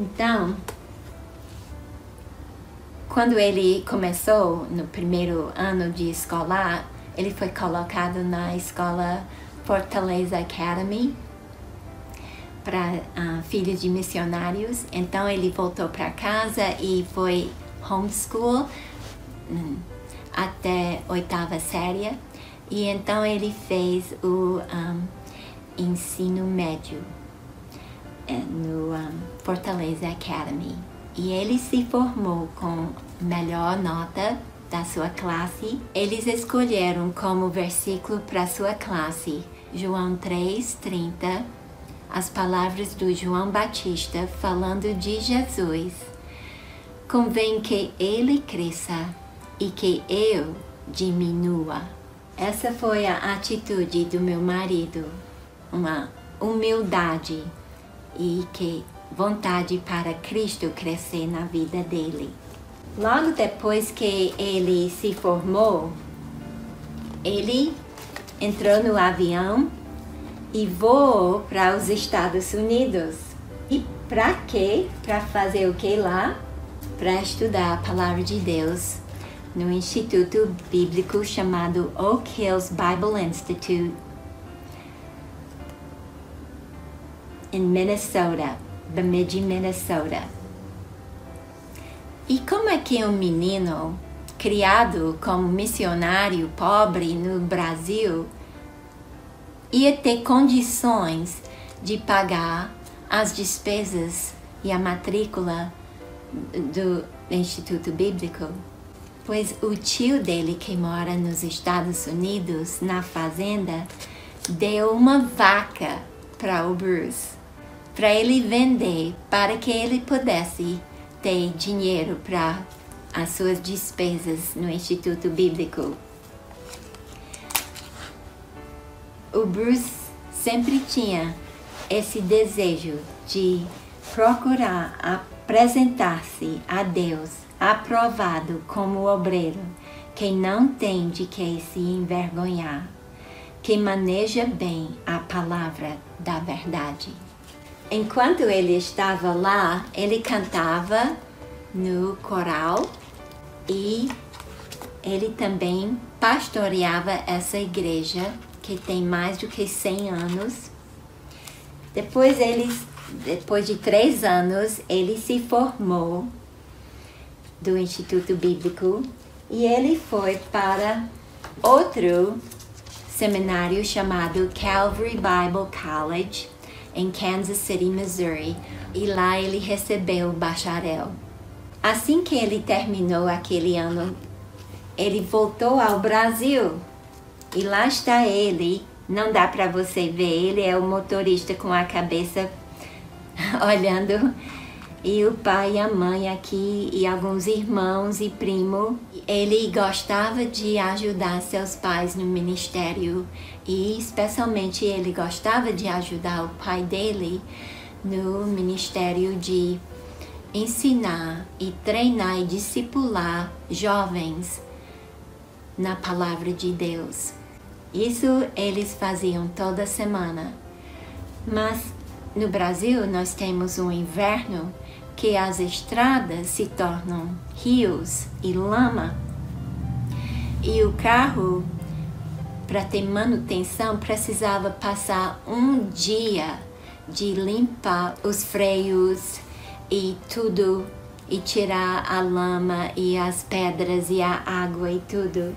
Então, quando ele começou no primeiro ano de escolar, ele foi colocado na escola Fortaleza Academy para filhos de missionários. Então ele voltou para casa e foi homeschool até 8ª série. E então ele fez o ensino médio no Fortaleza Academy. E ele se formou com melhor nota da sua classe. Eles escolheram como versículo para sua classe João 3:30, as palavras do João Batista falando de Jesus. Convém que ele cresça e que eu diminua. Essa foi a atitude do meu marido, uma humildade e que vontade para Cristo crescer na vida dele. Logo depois que ele se formou, ele entrou no avião e voou para os Estados Unidos. E para quê? Para fazer o que lá? Para estudar a Palavra de Deus no Instituto Bíblico chamado Oak Hills Bible Institute em Minnesota, Bemidji, Minnesota. E como é que um menino criado como missionário pobre no Brasil ia ter condições de pagar as despesas e a matrícula do Instituto Bíblico? Pois o tio dele, que mora nos Estados Unidos, na fazenda, deu uma vaca para o Bruce, para ele vender, para que ele pudesse ter dinheiro para as suas despesas no Instituto Bíblico. O Bruce sempre tinha esse desejo de procurar apresentar-se a Deus aprovado como obreiro, que não tem de que se envergonhar, que maneja bem a palavra da verdade. Enquanto ele estava lá, ele cantava no coral e ele também pastoreava essa igreja que tem mais do que 100 anos. Depois de 3 anos, ele se formou do Instituto Bíblico e ele foi para outro seminário chamado Calvary Bible College em Kansas City, Missouri, e lá ele recebeu o bacharel. Assim que ele terminou aquele ano, ele voltou ao Brasil e lá está ele. Não dá para você ver, ele é o motorista com a cabeça olhando, e o pai e a mãe aqui e alguns irmãos e primo. Ele gostava de ajudar seus pais no ministério e especialmente ele gostava de ajudar o pai dele no ministério de ensinar e treinar e discipular jovens na palavra de Deus. Isso eles faziam toda semana. Mas no Brasil nós temos um inverno que as estradas se tornam rios e lama. E o carro, para ter manutenção, precisava passar um dia de limpar os freios e tudo, e tirar a lama e as pedras e a água e tudo.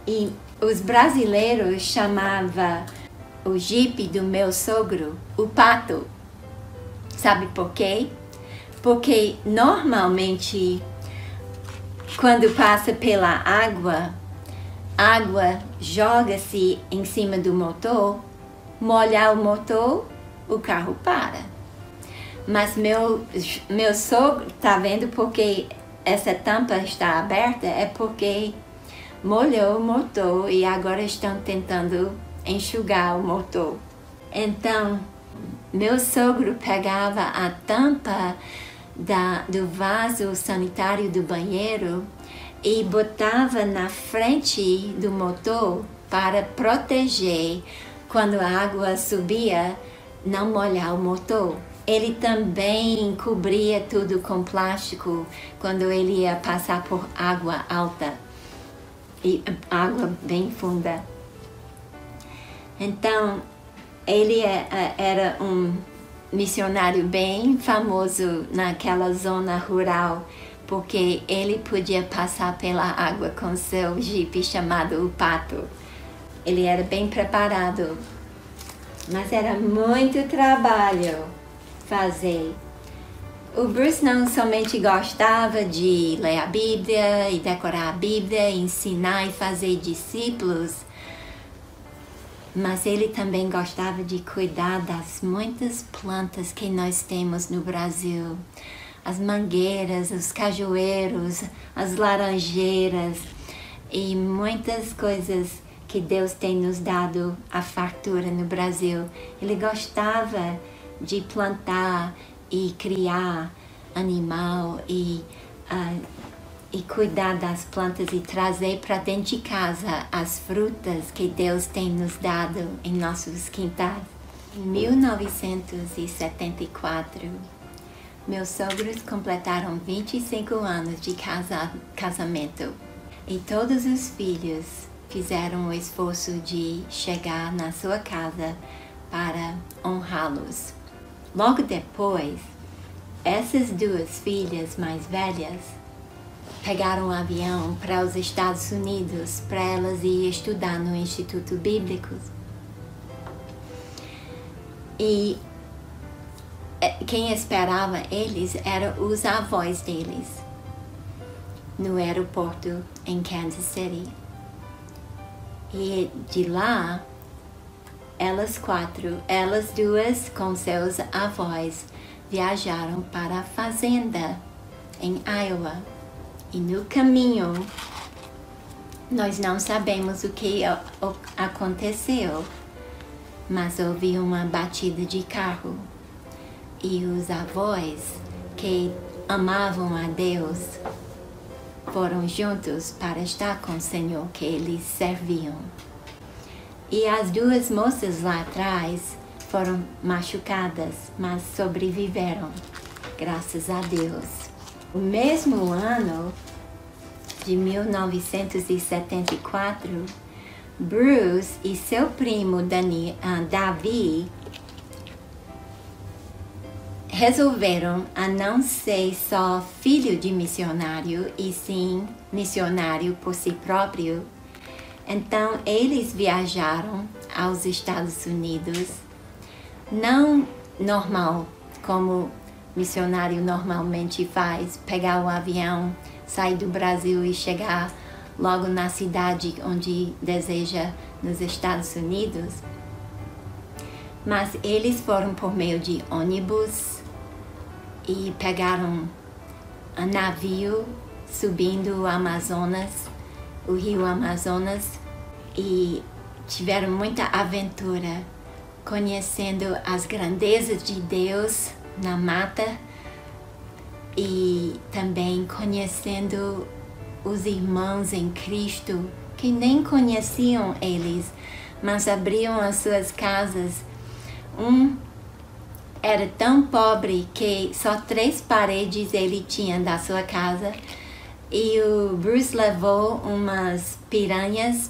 E os brasileiros chamavam o Jeep do meu sogro o pato. Sabe por quê? Porque normalmente quando passa pela água, a água joga-se em cima do motor, molhar o motor, o carro para. Mas meu sogro, tá vendo porque essa tampa está aberta? É porque molhou o motor e agora estão tentando enxugar o motor. Então, meu sogro pegava a tampa do vaso sanitário do banheiro e botava na frente do motor para proteger quando a água subia, não molhar o motor. Ele também cobria tudo com plástico quando ele ia passar por água alta e água bem funda. Então, ele era um missionário bem famoso naquela zona rural, porque ele podia passar pela água com seu jipe chamado o Pato. Ele era bem preparado, mas era muito trabalho fazer. O Bruce não somente gostava de ler a Bíblia e decorar a Bíblia, ensinar e fazer discípulos, mas ele também gostava de cuidar das muitas plantas que nós temos no Brasil. As mangueiras, os cajueiros, as laranjeiras e muitas coisas que Deus tem nos dado a fartura no Brasil. Ele gostava de plantar e criar animal e cuidar das plantas e trazer para dentro de casa as frutas que Deus tem nos dado em nossos quintais. Em 1974, meus sogros completaram 25 anos de casamento e todos os filhos fizeram o esforço de chegar na sua casa para honrá-los. Logo depois, essas duas filhas mais velhas pegaram um avião para os Estados Unidos para elas ir estudar no Instituto Bíblico. E quem esperava eles eram os avós deles no aeroporto em Kansas City. E de lá, elas duas com seus avós viajaram para a fazenda em Iowa. E no caminho, nós não sabemos o que aconteceu, mas houve uma batida de carro. E os avós que amavam a Deus foram juntos para estar com o Senhor que eles serviam. E as duas moças lá atrás foram machucadas, mas sobreviveram, graças a Deus. No mesmo ano de 1974, Bruce e seu primo Davi resolveram a não ser só filho de missionário, e sim missionário por si próprio. Então, eles viajaram aos Estados Unidos, não normal, como missionário normalmente faz, pegar o avião, sair do Brasil e chegar logo na cidade onde deseja, nos Estados Unidos. Mas eles foram por meio de ônibus e pegaram um navio subindo o Amazonas, o rio Amazonas, e tiveram muita aventura, conhecendo as grandezas de Deus na mata e também conhecendo os irmãos em Cristo que nem conheciam eles, mas abriam as suas casas. Um era tão pobre que só 3 paredes ele tinha da sua casa, e o Bruce levou umas piranhas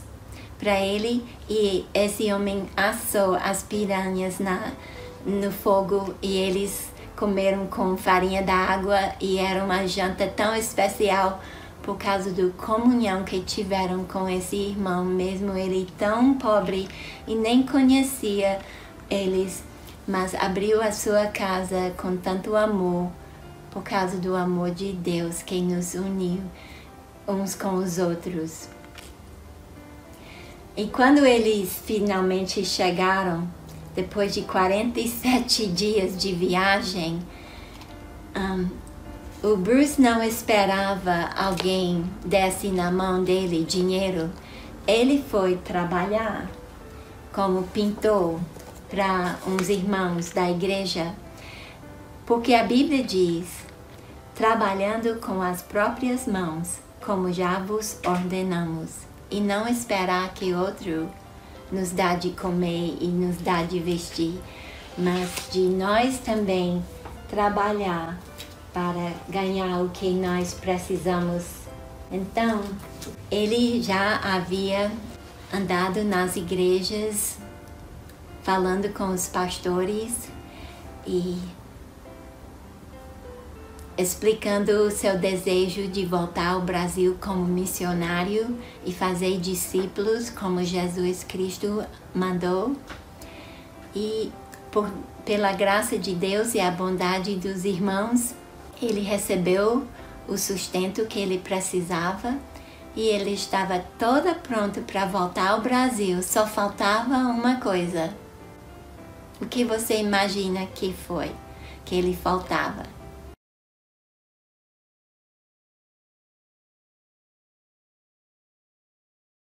para ele, e esse homem assou as piranhas no fogo e eles comeram com farinha d'água, e era uma janta tão especial por causa da comunhão que tiveram com esse irmão, mesmo ele tão pobre e nem conhecia eles, mas abriu a sua casa com tanto amor, por causa do amor de Deus que nos uniu uns com os outros. E quando eles finalmente chegaram, depois de 47 dias de viagem, o Bruce não esperava alguém desse na mão dele dinheiro. Ele foi trabalhar como pintor para uns irmãos da igreja, porque a Bíblia diz: trabalhando com as próprias mãos, como já vos ordenamos, e não esperar que outro nos dá de comer e nos dá de vestir, mas de nós também trabalhar para ganhar o que nós precisamos. Então, ele já havia andado nas igrejas, falando com os pastores e explicando o seu desejo de voltar ao Brasil como missionário e fazer discípulos como Jesus Cristo mandou. E pela graça de Deus e a bondade dos irmãos, ele recebeu o sustento que ele precisava e ele estava todo pronto para voltar ao Brasil. Só faltava uma coisa. O que você imagina que foi que ele faltava?